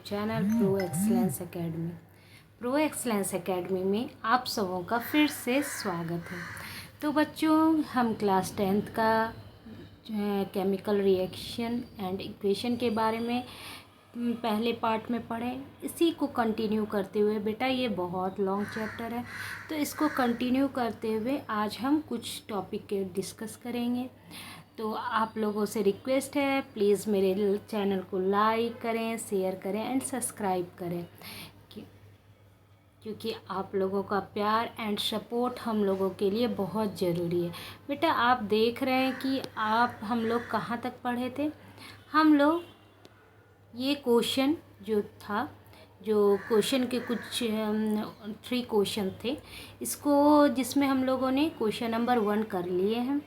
Channel pro excellence academy. Pro excellence academy में आप सबों का फिर से स्वागत है। तो बच्चों, हम क्लास 10th का केमिकल रिएक्शन एंड इक्वेशन के बारे में पहले पार्ट में पढ़े। इसी को कंटिन्यू करते हुए, बेटा ये बहुत लॉन्ग चैप्टर है तो इसको कंटिन्यू करते हुए आज हम कुछ टॉपिक के डिस्कस करेंगे। तो आप लोगों से रिक्वेस्ट है, प्लीज़ मेरे चैनल को लाइक करें, शेयर करें एंड सब्सक्राइब करें, क्योंकि आप लोगों का प्यार एंड सपोर्ट हम लोगों के लिए बहुत ज़रूरी है। बेटा आप देख रहे हैं कि हम लोग कहाँ तक पढ़े थे। हम लोग ये क्वेश्चन जो क्वेश्चन के कुछ 3 क्वेश्चन थे, इसको जिसमें हम लोगों ने क्वेश्चन नंबर 1 कर लिए हैं।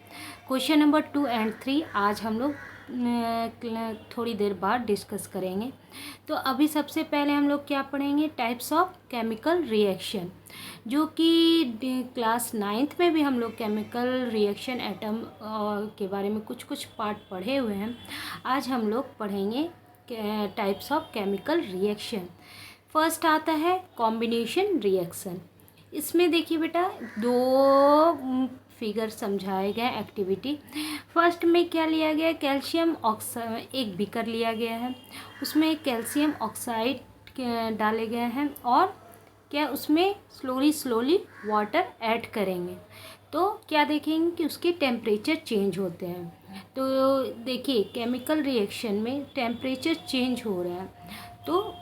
क्वेश्चन नंबर 2 एंड 3 आज हम लोग थोड़ी देर बाद डिस्कस करेंगे। तो अभी सबसे पहले हम लोग क्या पढ़ेंगे, टाइप्स ऑफ केमिकल रिएक्शन, जो कि क्लास 9th में भी हम लोग केमिकल रिएक्शन एटम के बारे में कुछ पार्ट पढ़े हुए हैं। आज हम लोग पढ़ेंगे types of chemical reaction. First आता है कॉम्बिनेशन रिएक्शन। इसमें देखिए बेटा 2 फिगर समझाए गए एक्टिविटी। फर्स्ट में क्या लिया गया, कैल्शियम ऑक्साइड, एक बीकर लिया गया है, उसमें कैल्शियम ऑक्साइड डाले गए हैं और क्या उसमें स्लोली वाटर ऐड करेंगे तो क्या देखेंगे कि उसके टेम्परेचर चेंज होते हैं। तो देखिए केमिकल रिएक्शन में टेम्परेचर चेंज हो रहा है तो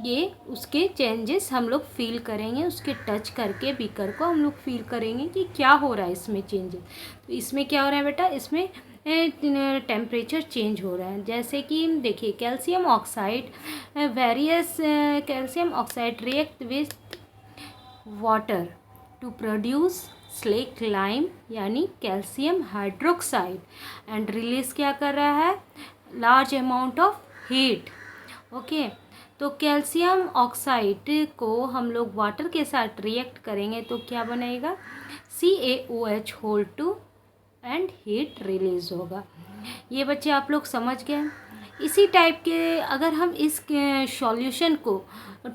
ये उसके चेंजेस हम लोग फील करेंगे, उसके टच करके बीकर को हम लोग फील करेंगे कि क्या हो रहा है इसमें चेंजेस। तो इसमें क्या हो रहा है बेटा, इसमें टेम्परेचर चेंज हो रहा है। जैसे कि देखिए calcium oxide, various calcium oxide react with water to produce slake lime यानी कैल्शियम हाइड्रोक्साइड एंड रिलीज क्या कर रहा है, large amount of heat. Okay, तो कैल्शियम ऑक्साइड को हम लोग वाटर के साथ रिएक्ट करेंगे तो क्या बनेगा, CaOH2 एंड हीट रिलीज होगा। ये बच्चे आप लोग समझ गए। इसी टाइप के अगर हम इस सॉल्यूशन को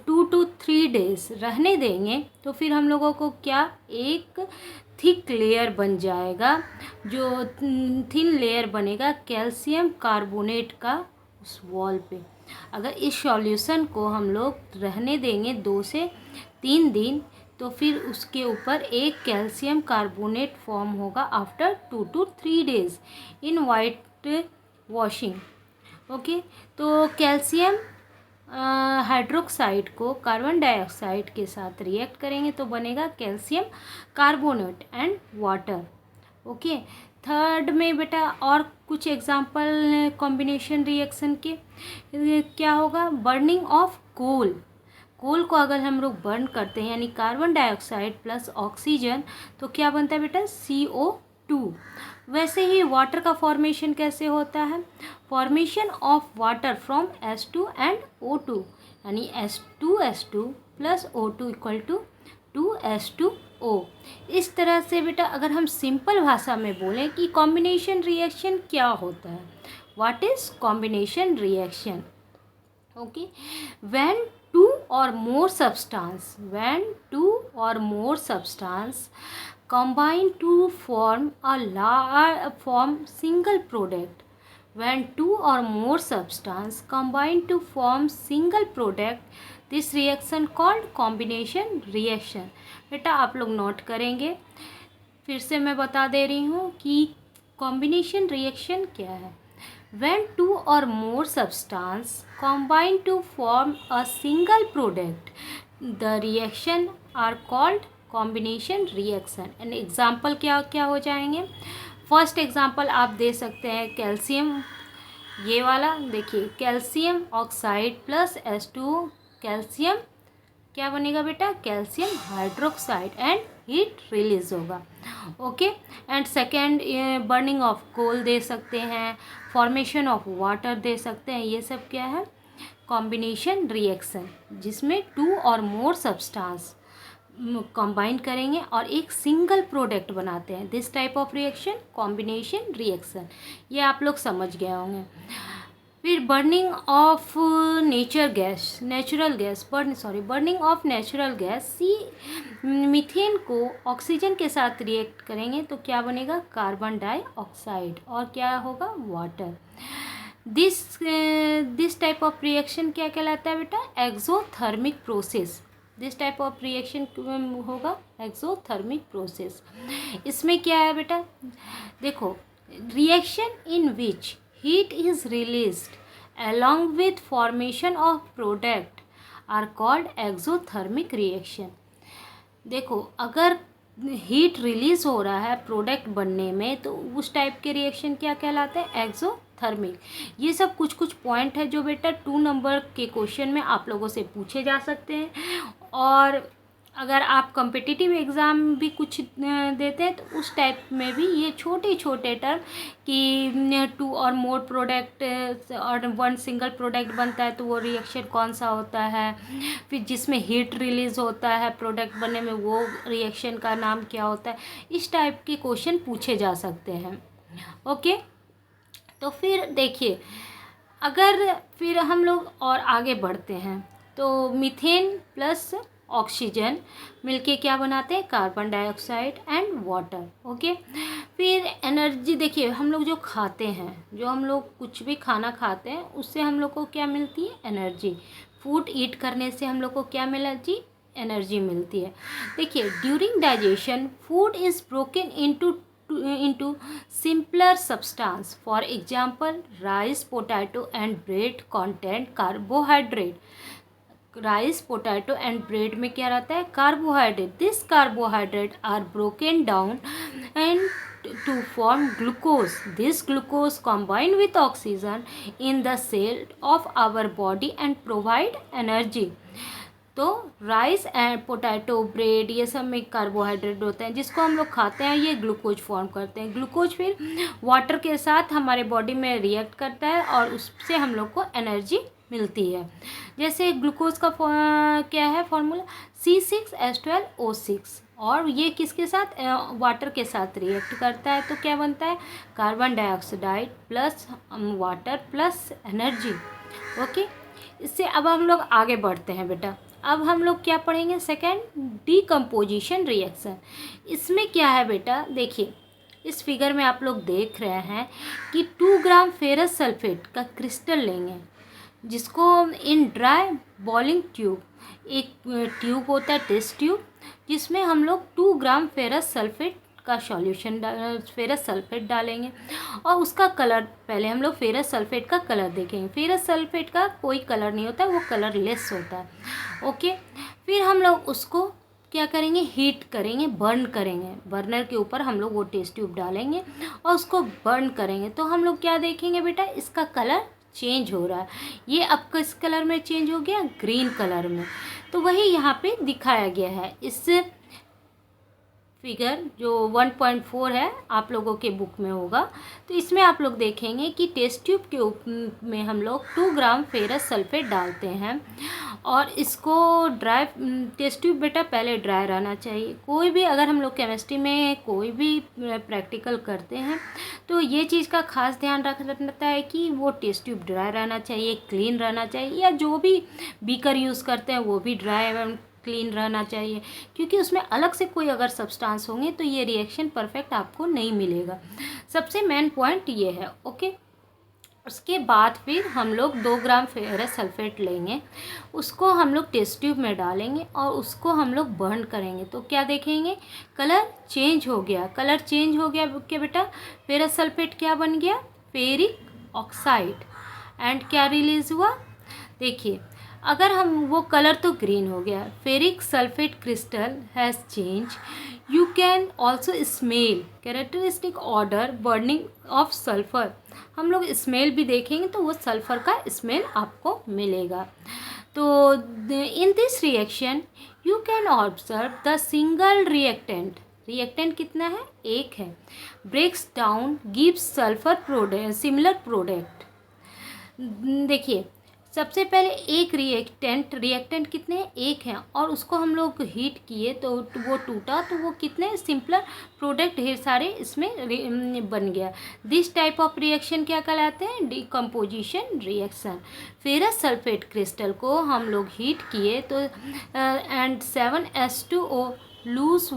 2 to 3 डेज रहने देंगे तो फिर हम लोगों को क्या, एक थिक लेयर बन जाएगा। जो थिन लेयर बनेगा कैल्शियम कार्बोनेट का उस वॉल पे। अगर इस सॉल्यूशन को हम लोग रहने देंगे 2 से 3 दिन तो फिर उसके ऊपर एक कैल्शियम कार्बोनेट फॉर्म होगा after 2 to 3 days in white washing. Okay, तो कैल्शियम हाइड्रोक्साइड को कार्बन डाइऑक्साइड के साथ रिएक्ट करेंगे तो बनेगा calcium carbonate and water. Okay, third में बेटा और कुछ एग्जांपल कॉम्बिनेशन रिएक्शन के क्या होगा, बर्निंग ऑफ कोल को अगर हम लोग बर्न करते हैं यानी कार्बन डाइऑक्साइड प्लस ऑक्सीजन तो क्या बनता है बेटा, CO2। वैसे ही वाटर का फॉर्मेशन कैसे होता है, formation of water from H2 and O2 यानी H2 plus O2 equal to 2H2O। इस तरह से बेटा अगर हम सिंपल भाषा में बोलें कि कॉम्बिनेशन रिएक्शन क्या होता है, what is combination reaction. Okay, when two or more substance combine to form single product. When 2 or more substance combine to form single product, this reaction called combination reaction। बेटा आप लोग note करेंगे, फिर से मैं बता दे रही हूँ कि कॉम्बिनेशन रिएक्शन क्या है। When 2 or more substance combine to form a single product, the reaction are called combination reaction। And example क्या क्या हो जाएंगे, फर्स्ट एग्जाम्पल आप दे सकते हैं कैल्शियम, ये वाला देखिए calcium oxide plus H2, calcium क्या बनेगा बेटा, calcium hydroxide and heat release होगा। Okay, and second burning of coal दे सकते हैं, फॉर्मेशन ऑफ वाटर दे सकते हैं। ये सब क्या है, कॉम्बिनेशन रिएक्शन, जिसमें 2 और मोर सब्सटेंस कंबाइन करेंगे और एक सिंगल प्रोडक्ट बनाते हैं। This type of reaction combination reaction, ये आप लोग समझ गए होंगे। फिर burning of natural gas see methane को ऑक्सीजन के साथ रिएक्ट करेंगे तो क्या बनेगा, कार्बन डाइऑक्साइड, और क्या होगा, water. This type of reaction क्या कहलाता है बेटा, exothermic process. This type of reaction होगा एक्सोथर्मिक प्रोसेस। इसमें क्या है बेटा, देखो, reaction in which heat is released along with formation of product are called exothermic reaction। देखो, अगर हीट रिलीज हो रहा है प्रोडक्ट बनने में तो उस टाइप के रिएक्शन क्या कहलाते हैं, एक्सोथर्मिक। ये सब कुछ कुछ पॉइंट है जो बेटा 2 नंबर के क्वेश्चन में आप लोगों से पूछे जा सकते हैं। और अगर आप कम्पिटिटिव एग्ज़ाम भी कुछ देते हैं तो उस टाइप में भी ये छोटे छोटे टर्म कि 2 और मोर प्रोडक्ट और 1 सिंगल प्रोडक्ट बनता है तो वो रिएक्शन कौन सा होता है, फिर जिसमें हीट रिलीज़ होता है प्रोडक्ट बनने में वो रिएक्शन का नाम क्या होता है, इस टाइप के क्वेश्चन पूछे जा सकते हैं। ओके, तो फिर देखिए, अगर फिर हम लोग और आगे बढ़ते हैं तो मीथेन प्लस ऑक्सीजन मिलके क्या बनाते हैं, carbon dioxide and water. Okay, फिर एनर्जी, देखिए हम लोग जो खाते हैं, जो हम लोग कुछ भी खाना खाते हैं उससे हम लोग को क्या मिलती है, एनर्जी। फूड ईट करने से हम लोग को क्या मिला जी, एनर्जी मिलती है। देखिए, during digestion food is broken into simpler substance, for example rice, potato and bread content carbohydrate। Rice, potato and bread में क्या रहता है, carbohydrate. This carbohydrate are broken down and to form glucose. This glucose combine with oxygen in the cell of our body and provide energy. तो rice and potato, bread, ये सब में carbohydrate होते हैं जिसको हम लोग खाते हैं, ये ग्लूकोज फॉर्म करते हैं। ग्लूकोज फिर वाटर के साथ हमारे बॉडी में रिएक्ट करता है और उससे हम लोग को एनर्जी मिलती है। जैसे ग्लूकोज का क्या है फॉर्मूला, C6H12O6, और ये किसके साथ, वाटर के साथ रिएक्ट करता है तो क्या बनता है, carbon dioxide plus water plus energy. Okay, इससे अब हम लोग आगे बढ़ते हैं बेटा। अब हम लोग क्या पढ़ेंगे, सेकेंड, डीकम्पोजिशन रिएक्शन। इसमें क्या है बेटा, देखिए इस फिगर में आप लोग देख रहे हैं कि 2 ग्राम फेरस सल्फेट का क्रिस्टल लेंगे जिसको इन ड्राई बॉइलिंग ट्यूब, एक ट्यूब होता है टेस्ट ट्यूब, जिसमें हम लोग 2 ग्राम फेरस सल्फेट का सॉल्यूशन फेरस सल्फेट डालेंगे और उसका कलर, पहले हम लोग फेरस सल्फेट का कलर देखेंगे। फेरस सल्फेट का कोई कलर नहीं होता है, वो कलरलेस होता है। ओके, फिर हम लोग उसको क्या करेंगे, हीट करेंगे, बर्न करेंगे। बर्नर के ऊपर हम लोग वो टेस्ट ट्यूब डालेंगे और उसको बर्न करेंगे तो हम लोग क्या देखेंगे बेटा, इसका कलर चेंज हो रहा है। ये अब किस कलर में चेंज हो गया, ग्रीन कलर में। तो वही यहाँ पे दिखाया गया है। इस फिगर जो 1.4 है आप लोगों के बुक में होगा, तो इसमें आप लोग देखेंगे कि टेस्ट ट्यूब के में हम लोग 2 ग्राम फेरस सल्फेट डालते हैं और इसको ड्राई, टेस्ट ट्यूब बेटा पहले ड्राई रहना चाहिए। कोई भी अगर हम लोग केमिस्ट्री में कोई भी प्रैक्टिकल करते हैं तो ये चीज़ का खास ध्यान रखता है कि वो टेस्ट ट्यूब ड्राई रहना चाहिए, क्लीन रहना चाहिए, या जो भी बीकर यूज़ करते हैं वो भी ड्राई क्लीन रहना चाहिए, क्योंकि उसमें अलग से कोई अगर सब्सटेंस होंगे तो ये रिएक्शन परफेक्ट आपको नहीं मिलेगा। सबसे मेन पॉइंट ये है। ओके, उसके बाद फिर हम लोग 2 ग्राम फेरस सल्फेट लेंगे, उसको हम लोग टेस्ट ट्यूब में डालेंगे और उसको हम लोग बर्न करेंगे तो क्या देखेंगे, कलर चेंज हो गया। कलर चेंज हो गया क्या बेटा, फेरस सल्फेट क्या बन गया, फेरिक ऑक्साइड, एंड क्या रिलीज हुआ, देखिए अगर हम वो कलर तो ग्रीन हो गया, ferric sulphate crystal has change. You can also smell characteristic order burning of sulphur. हम लोग स्मेल भी देखेंगे तो वो सल्फर का स्मेल आपको मिलेगा। तो in this reaction you can observe the single reactant, reactant कितना है, एक है, breaks down gives sulphur product similar product. देखिए सबसे पहले एक रिएक्टेंट कितने हैं, एक हैं, और उसको हम लोग हीट किए तो वो टूटा, तो वो कितने सिंपलर प्रोडक्ट ढेर सारे इसमें बन गया। दिस टाइप ऑफ रिएक्शन क्या कहलाते हैं, decomposition reaction. Ferrous sulphate crystal को हम लोग हीट किए तो and 7s2o lose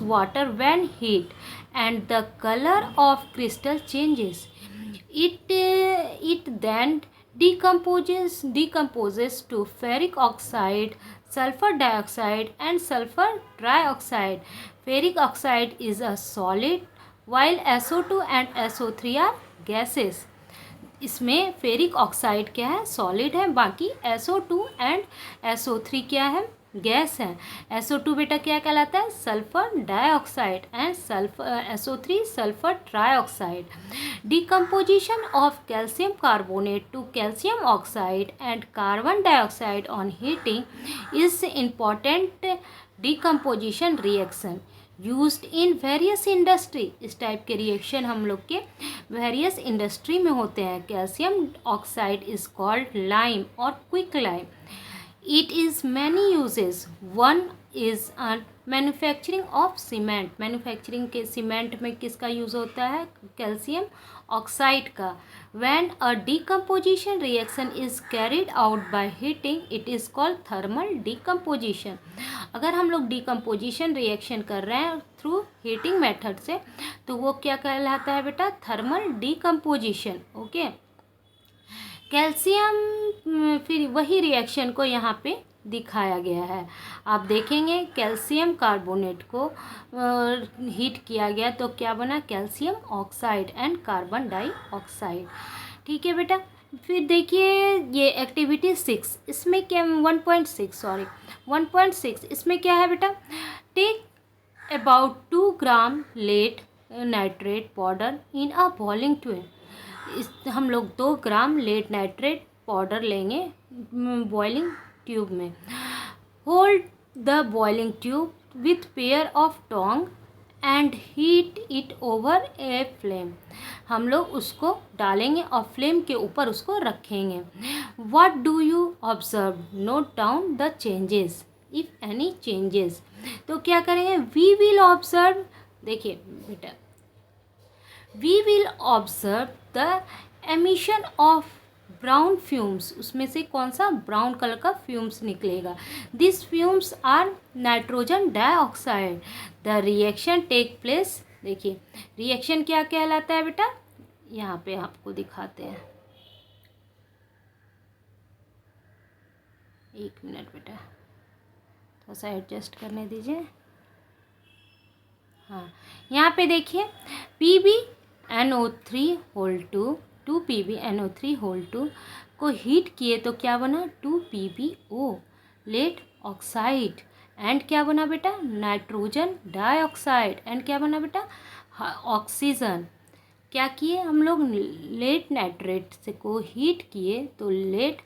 water when heat, and the color of crystal changes. It then decomposes to ferric oxide, sulfur dioxide, and sulfur trioxide. Ferric oxide is a solid, while SO2 and SO3 are gases. इसमें ferric oxide क्या है, solid है, बाकी SO2 and SO3 क्या है, gas है। SO2 बेटा क्या कहलाता है, sulphur dioxide, and SO3 sulphur trioxide. Decomposition of calcium carbonate to calcium oxide and carbon dioxide on heating is important decomposition reaction used in various industry. इस type के reaction हम लोग के वेरियस इंडस्ट्री में होते हैं। Calcium oxide is called lime और quick lime. It is many uses, one is manufacturing of cement. Manufacturing के सीमेंट में किसका यूज़ होता है, कैल्शियम ऑक्साइड का। When a decomposition reaction is carried out by heating it is called thermal decomposition. अगर हम लोग डिकम्पोजिशन रिएक्शन कर रहे हैं थ्रू हीटिंग मेथड से तो वो क्या कहलाता है बेटा, थर्मल डिकम्पोजिशन। ओके, कैल्शियम, फिर वही रिएक्शन को यहाँ पे दिखाया गया है। आप देखेंगे कैल्शियम कार्बोनेट को हीट किया गया तो क्या बना, calcium oxide and carbon dioxide. ठीक है बेटा, फिर देखिए ये एक्टिविटी 6, इसमें क्या 1.6 इसमें क्या है बेटा, take about 2 gram lead nitrate powder in a boiling tube. हम लोग 2 ग्राम लेड नाइट्रेट पाउडर लेंगे बॉइलिंग ट्यूब में। Hold the boiling tube with pair of tong and heat it over a flame. हम लोग उसको डालेंगे और फ्लेम के ऊपर उसको रखेंगे। What do you observe, note down the changes if any changes. तो क्या करेंगे, वी विल ऑब्जर्व, देखिए बेटा, we will observe the emission of brown fumes. उसमें से कौन सा, ब्राउन कलर का फ्यूम्स निकलेगा। This fumes are nitrogen dioxide. The reaction take place, देखिए रिएक्शन क्या कहलाता है बेटा, यहाँ पे आपको दिखाते हैं, एक मिनट बेटा थोड़ा सा एडजस्ट करने दीजिए। हाँ, यहाँ पे देखिए PbNO3 होल 2 PbNO3 होल 2 को हीट किए तो क्या बना, 2 PbO लेड ऑक्साइड, एंड क्या बना बेटा, नाइट्रोजन डाइऑक्साइड, एंड क्या बना बेटा, ऑक्सीजन। क्या किए हम लोग, लेड नाइट्रेट से को हीट किए तो लेड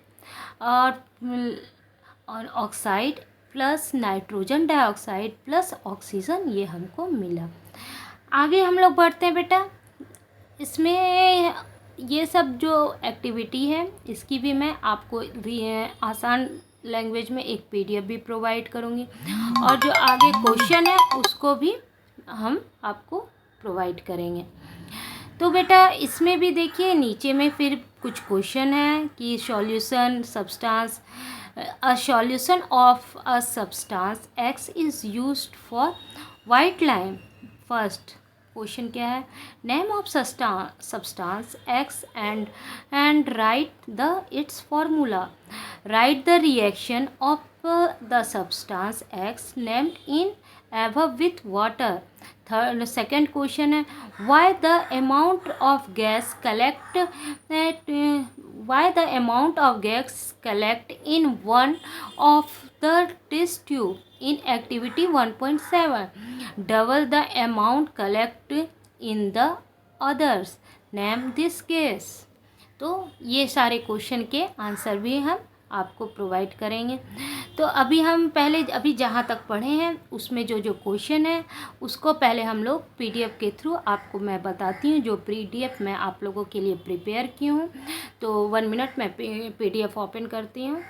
और oxide plus nitrogen dioxide plus oxygen, ये हमको मिला। आगे हम लोग बढ़ते हैं बेटा, इसमें ये सब जो एक्टिविटी है इसकी भी मैं आपको आसान लैंग्वेज में एक PDF भी प्रोवाइड करूँगी, और जो आगे क्वेश्चन है उसको भी हम आपको प्रोवाइड करेंगे। तो बेटा इसमें भी देखिए नीचे में फिर कुछ क्वेश्चन है कि solution substance, a solution of a substance X is used for white lime. First question क्या है, name of substance X and write the its formula. Write the reaction of the substance X named in above with water. Second question है, why the amount of gas collect in one of the test tube in activity 1.7, double the amount collect in the others, name this gas. तो ये सारे question के answer भी हम आपको provide करेंगे। तो अभी हम पहले अभी जहाँ तक पढ़े हैं उसमें जो जो क्वेश्चन है उसको पहले हम लोग पीडीएफ के थ्रू आपको मैं बताती हूँ, जो पीडीएफ मैं आप लोगों के लिए प्रिपेयर की हूँ। तो 1 मिनट मैं पीडीएफ ओपन करती हूँ।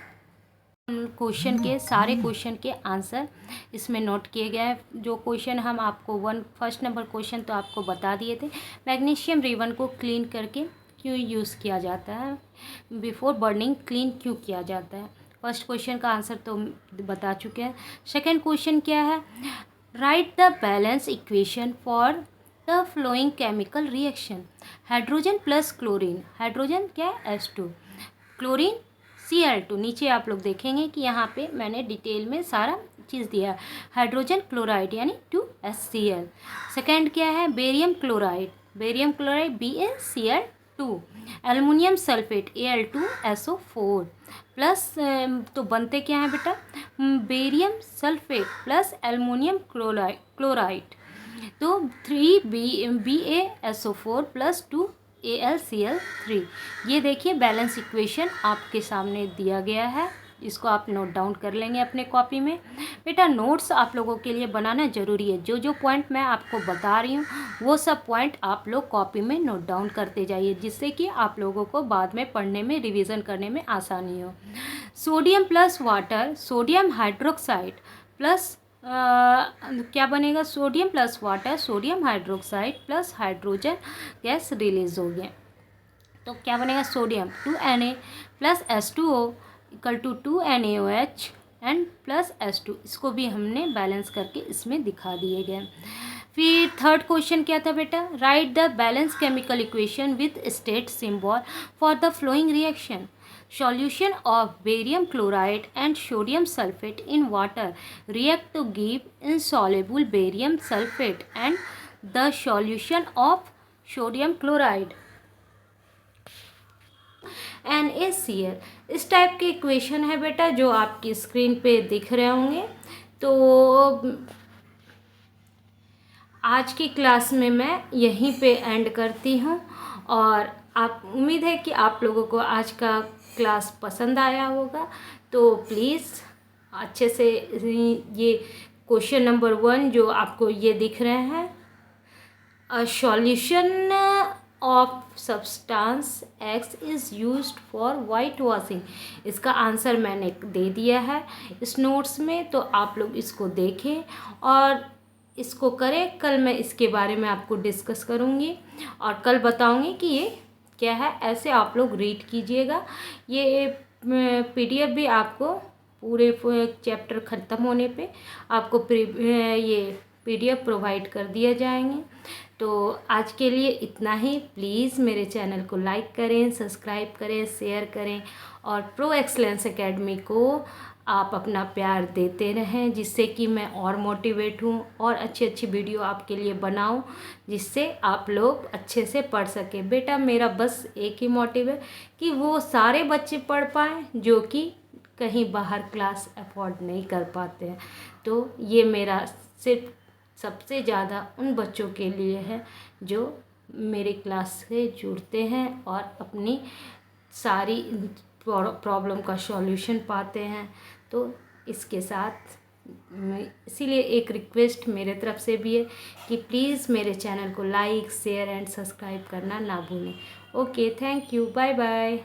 क्वेश्चन के सारे क्वेश्चन के आंसर इसमें नोट किए गए हैं। जो क्वेश्चन हम आपको फर्स्ट नंबर क्वेश्चन तो आपको बता दिए थे, मैग्नीशियम रिबन को क्लीन करके क्यों यूज़ किया जाता है, बिफोर बर्निंग क्लीन क्यों किया जाता है। फर्स्ट क्वेश्चन का आंसर तो बता चुके हैं। सेकेंड क्वेश्चन क्या है, right the balance equation for the flowing chemical reaction, hydrogen plus chlorine, hydrogen क्या है H2, क्लोरीन Cl2। नीचे आप लोग देखेंगे कि यहाँ पे मैंने डिटेल में सारा चीज़ दिया है, हाइड्रोजन क्लोराइड यानी 2HCl। सेकेंड क्या है, barium chloride, barium chloride BaCl2, aluminium sulphate Al2SO4 plus, तो बनते क्या हैं बेटा, barium sulphate plus aluminium chloride, तो 3BaSO4 प्लस 2AlCl3। ये देखिए बैलेंस इक्वेशन आपके सामने दिया गया है, इसको आप नोट डाउन कर लेंगे अपने कॉपी में। बेटा नोट्स आप लोगों के लिए बनाना ज़रूरी है, जो जो पॉइंट मैं आपको बता रही हूँ वो सब पॉइंट आप लोग कॉपी में नोट डाउन करते जाइए, जिससे कि आप लोगों को बाद में पढ़ने में रिवीजन करने में आसानी हो। Sodium plus water, sodium hydroxide plus क्या बनेगा, sodium plus water, sodium hydroxide plus hydrogen gas release हो गया, तो क्या बनेगा, sodium 2Na plus H2O equal to 2NaOH and plus H2। इसको भी हमने बैलेंस करके इसमें दिखा दिए गए। फिर थर्ड क्वेश्चन क्या था बेटा, right the balance chemical equation with state symbol for the flowing reaction, solution of barium chloride and sodium sulfate in water react to give insoluble barium sulfate and the solution of sodium chloride NaCl। इस type के equation है बेटा जो आपकी screen पे दिख रहे होंगे। तो आज की क्लास में मैं यहीं पे एंड करती हूँ, और आप उम्मीद है कि आप लोगों को आज का क्लास पसंद आया होगा। तो प्लीज़ अच्छे से ये क्वेश्चन नंबर 1 जो आपको ये दिख रहे हैं, a solution of substance X is used for white washing, इसका आंसर मैंने दे दिया है इस नोट्स में, तो आप लोग इसको देखें और इसको करें। कल मैं इसके बारे में आपको डिस्कस करूँगी और कल बताऊँगी कि ये क्या है, ऐसे आप लोग रीड कीजिएगा। ये पीडीएफ भी आपको पूरे चैप्टर ख़त्म होने पे आपको ये पीडीएफ प्रोवाइड कर दिए जाएंगे। तो आज के लिए इतना ही। प्लीज़ मेरे चैनल को लाइक करें, सब्सक्राइब करें, शेयर करें और प्रो एक्सलेंस एकेडमी को आप अपना प्यार देते रहें, जिससे कि मैं और मोटिवेट हूँ और अच्छी अच्छी वीडियो आपके लिए बनाऊँ, जिससे आप लोग अच्छे से पढ़ सकें। बेटा मेरा बस एक ही मोटिव है कि वो सारे बच्चे पढ़ पाएँ जो कि कहीं बाहर क्लास अफोर्ड नहीं कर पाते हैं। तो ये मेरा सिर्फ सबसे ज़्यादा उन बच्चों के लिए है जो मेरे क्लास से जुड़ते हैं और अपनी सारी प्रॉब्लम का सॉल्यूशन पाते हैं। तो इसके साथ इसीलिए एक रिक्वेस्ट मेरे तरफ से भी है कि प्लीज़ मेरे चैनल को लाइक, शेयर एंड सब्सक्राइब करना ना भूलें। Okay, thank you, bye bye.